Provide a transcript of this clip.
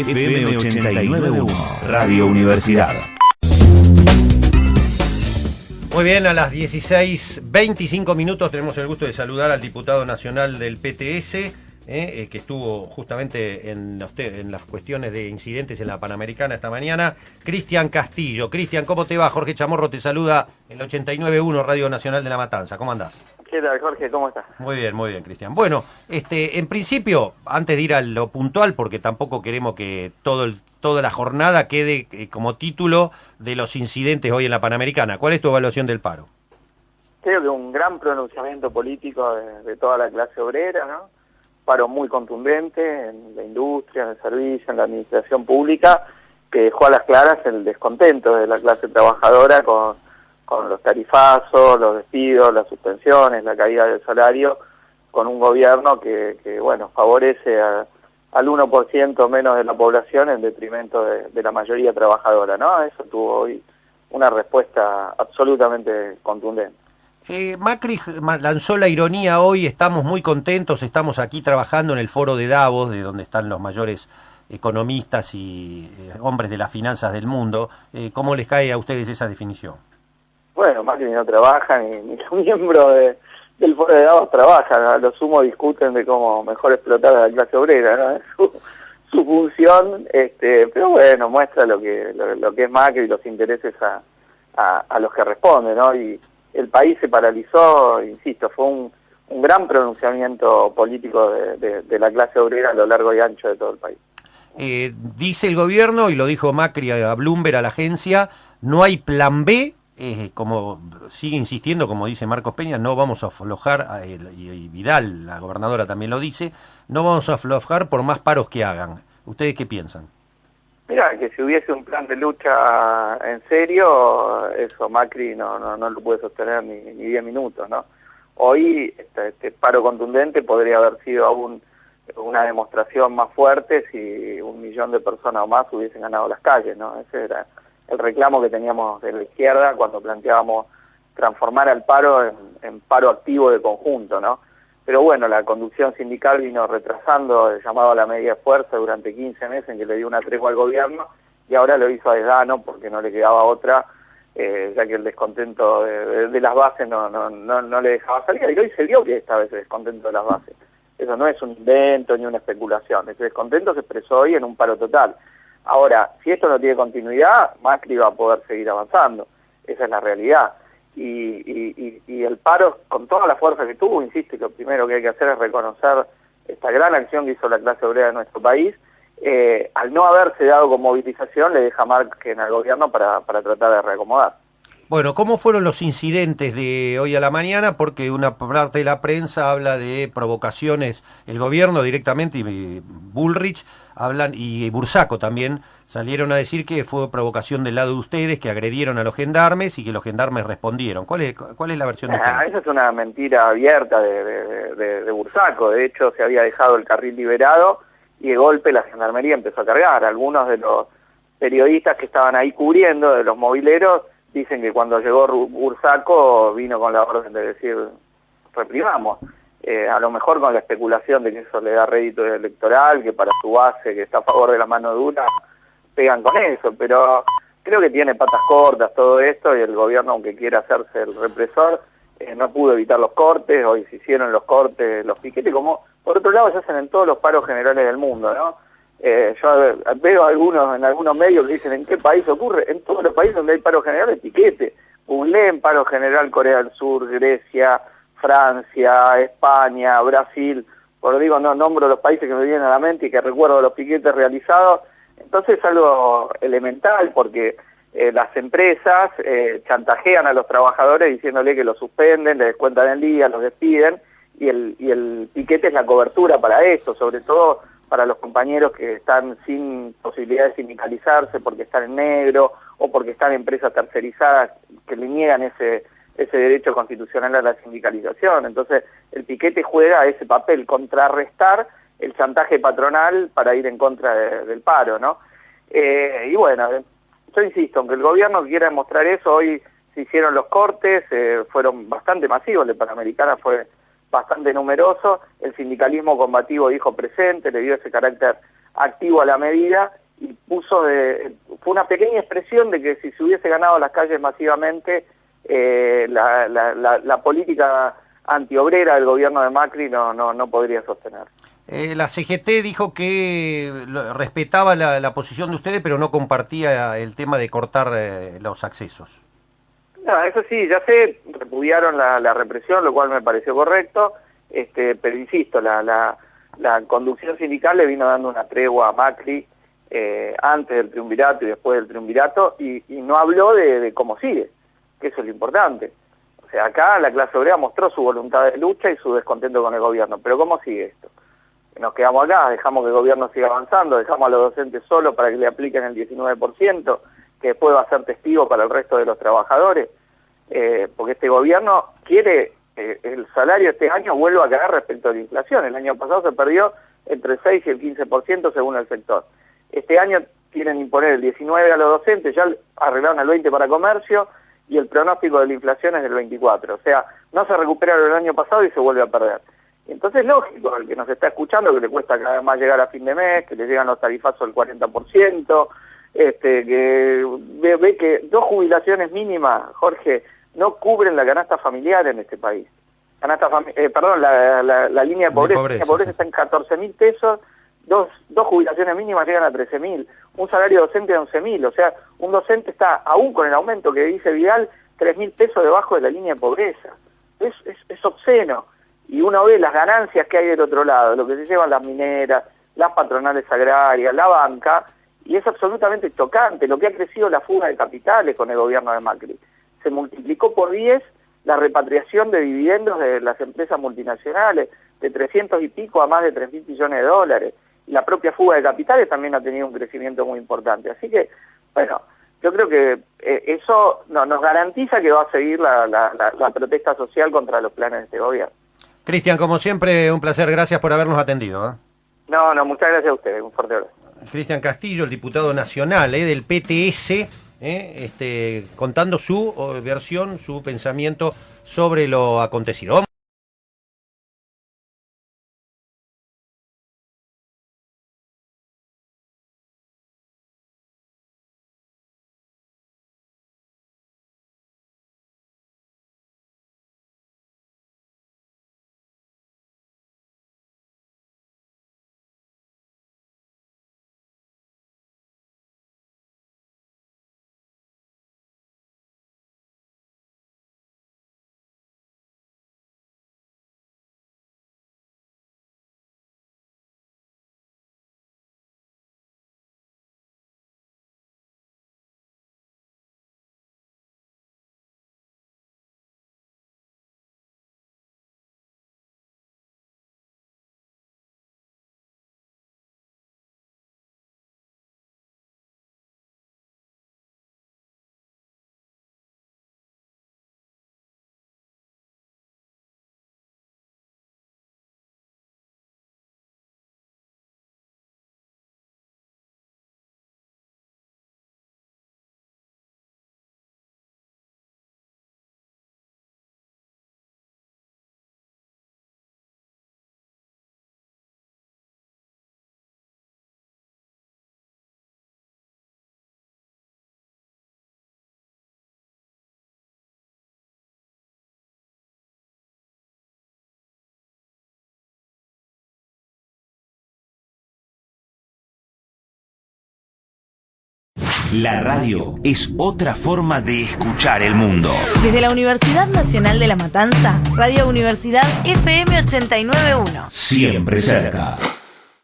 FM 89.1, Radio Universidad. Muy bien, a las 16:25 minutos tenemos el gusto de saludar al diputado nacional del PTS, que estuvo justamente en las cuestiones de incidentes en la Panamericana esta mañana, Cristian Castillo. Cristian, ¿cómo te va? Jorge Chamorro te saluda en el 89.1 Radio Nacional de La Matanza. ¿Cómo andás? ¿Qué tal, Jorge? ¿Cómo estás? Muy bien, Cristian. Bueno, en principio, antes de ir a lo puntual, porque tampoco queremos que toda la jornada quede como título de los incidentes hoy en la Panamericana, ¿cuál es tu evaluación del paro? Creo que un gran pronunciamiento político de toda la clase obrera, ¿no? Paro muy contundente en la industria, en el servicio, en la administración pública, que dejó a las claras el descontento de la clase trabajadora con los tarifazos, los despidos, las suspensiones, la caída del salario, con un gobierno que favorece al 1% menos de la población en detrimento de la mayoría trabajadora, ¿no? Eso tuvo hoy una respuesta absolutamente contundente. Macri lanzó la ironía hoy, estamos muy contentos, estamos aquí trabajando en el foro de Davos, de donde están los mayores economistas y hombres de las finanzas del mundo. ¿Cómo les cae a ustedes esa definición? Bueno, Macri no trabaja, ni los miembros del foro de Davos trabajan, a lo sumo discuten de cómo mejor explotar a la clase obrera, ¿no? Es su función, pero bueno, muestra lo que es Macri y los intereses a los que responde, ¿no? Y el país se paralizó, insisto, fue un gran pronunciamiento político de la clase obrera a lo largo y ancho de todo el país. Dice el gobierno, y lo dijo Macri a Bloomberg, a la agencia, no hay plan B, como sigue insistiendo, como dice Marcos Peña, no vamos a aflojar, y Vidal, la gobernadora también lo dice, no vamos a aflojar por más paros que hagan. ¿Ustedes qué piensan? Mira, que si hubiese un plan de lucha en serio, eso Macri no lo puede sostener ni 10 minutos, ¿no? Hoy este paro contundente podría haber sido aún una demostración más fuerte si 1 millón de personas o más hubiesen ganado las calles, ¿no? Ese era el reclamo que teníamos de la izquierda cuando planteábamos transformar al paro en paro activo de conjunto, ¿no? Pero bueno, la conducción sindical vino retrasando el llamado a la media fuerza durante 15 meses en que le dio una tregua al gobierno y ahora lo hizo a desgano porque no le quedaba otra, ya que el descontento de las bases no le dejaba salir. Y hoy se vio que esta vez el descontento de las bases. Eso no es un invento ni una especulación. Ese descontento se expresó hoy en un paro total. Ahora, si esto no tiene continuidad, Macri va a poder seguir avanzando. Esa es la realidad. Y el paro, con toda la fuerza que tuvo, insisto, que lo primero que hay que hacer es reconocer esta gran acción que hizo la clase obrera de nuestro país. Al no haberse dado con movilización, le deja margen al gobierno para tratar de reacomodar. Bueno, ¿cómo fueron los incidentes de hoy a la mañana? Porque una parte de la prensa habla de provocaciones, el gobierno directamente y Bullrich hablan, y Bursaco también, salieron a decir que fue provocación del lado de ustedes, que agredieron a los gendarmes y que los gendarmes respondieron. ¿Cuál es la versión de ustedes? Esa es una mentira abierta de Bursaco. De hecho, se había dejado el carril liberado y de golpe la gendarmería empezó a cargar. Algunos de los periodistas que estaban ahí cubriendo, de los mobileros, dicen que cuando llegó Bursaco vino con la orden de decir reprimamos, a lo mejor con la especulación de que eso le da rédito electoral, que para su base que está a favor de la mano dura pegan con eso, pero creo que tiene patas cortas todo esto y el gobierno, aunque quiera hacerse el represor, no pudo evitar los cortes. Hoy se hicieron los cortes, los piquetes, como por otro lado se hacen en todos los paros generales del mundo, ¿no? Yo veo en algunos medios que dicen ¿en qué país ocurre? En todos los países donde hay paro general de piquete. Googleen paro general Corea del Sur, Grecia, Francia, España, Brasil. Por digo, no nombro los países que me vienen a la mente y que recuerdo los piquetes realizados. Entonces es algo elemental porque las empresas chantajean a los trabajadores diciéndole que los suspenden, les descuentan el día, los despiden y el piquete es la cobertura para esto, sobre todo para los compañeros que están sin posibilidad de sindicalizarse porque están en negro o porque están en empresas tercerizadas que le niegan ese derecho constitucional a la sindicalización. Entonces, el piquete juega ese papel, contrarrestar el chantaje patronal para ir en contra del paro, ¿no? Y bueno, yo insisto, aunque el gobierno quiera demostrar eso, hoy se hicieron los cortes, fueron bastante masivos, la Panamericana fue bastante numeroso, el sindicalismo combativo dijo presente, le dio ese carácter activo a la medida y fue una pequeña expresión de que si se hubiese ganado las calles masivamente, la política antiobrera del gobierno de Macri no podría sostener. La CGT dijo que respetaba la posición de ustedes, pero no compartía el tema de cortar los accesos. No, eso sí, ya sé, repudiaron la represión, lo cual me pareció correcto, pero insisto, la conducción sindical le vino dando una tregua a Macri antes del triunvirato y después del triunvirato, y no habló de cómo sigue, que eso es lo importante. O sea, acá la clase obrera mostró su voluntad de lucha y su descontento con el gobierno, pero ¿cómo sigue esto? Nos quedamos acá, dejamos que el gobierno siga avanzando, dejamos a los docentes solos para que le apliquen el 19%, que después va a ser testigo para el resto de los trabajadores, porque este gobierno quiere el salario este año vuelva a caer respecto a la inflación. El año pasado se perdió entre el 6 y el 15% según el sector. Este año quieren imponer el 19% a los docentes, ya arreglaron el 20% para comercio, y el pronóstico de la inflación es del 24%. O sea, no se recuperaron el año pasado y se vuelve a perder. Entonces, lógico, el que nos está escuchando, que le cuesta cada vez más llegar a fin de mes, que le llegan los tarifazos del 40%, que ve que 2 jubilaciones mínimas, Jorge, no cubren la canasta familiar en este país. La línea de pobreza. La línea de pobreza está en 14.000 pesos, dos jubilaciones mínimas llegan a 13.000, un salario docente de 11.000, o sea, un docente está, aún con el aumento que dice Vidal, 3.000 pesos debajo de la línea de pobreza. Es obsceno. Y uno ve las ganancias que hay del otro lado, lo que se llevan las mineras, las patronales agrarias, la banca, y es absolutamente chocante lo que ha crecido la fuga de capitales con el gobierno de Macri. Se multiplicó por 10 la repatriación de dividendos de las empresas multinacionales, de 300 y pico a más de 3.000 millones de dólares. Y la propia fuga de capitales también ha tenido un crecimiento muy importante. Así que, bueno, yo creo que eso nos garantiza que va a seguir la protesta social contra los planes de este gobierno. Cristian, como siempre, un placer. Gracias por habernos atendido. No, muchas gracias a ustedes. Un fuerte abrazo. Cristian Castillo, el diputado nacional del PTS, contando su versión, su pensamiento sobre lo acontecido. La radio es otra forma de escuchar el mundo. Desde la Universidad Nacional de La Matanza, Radio Universidad FM 89.1. Siempre cerca.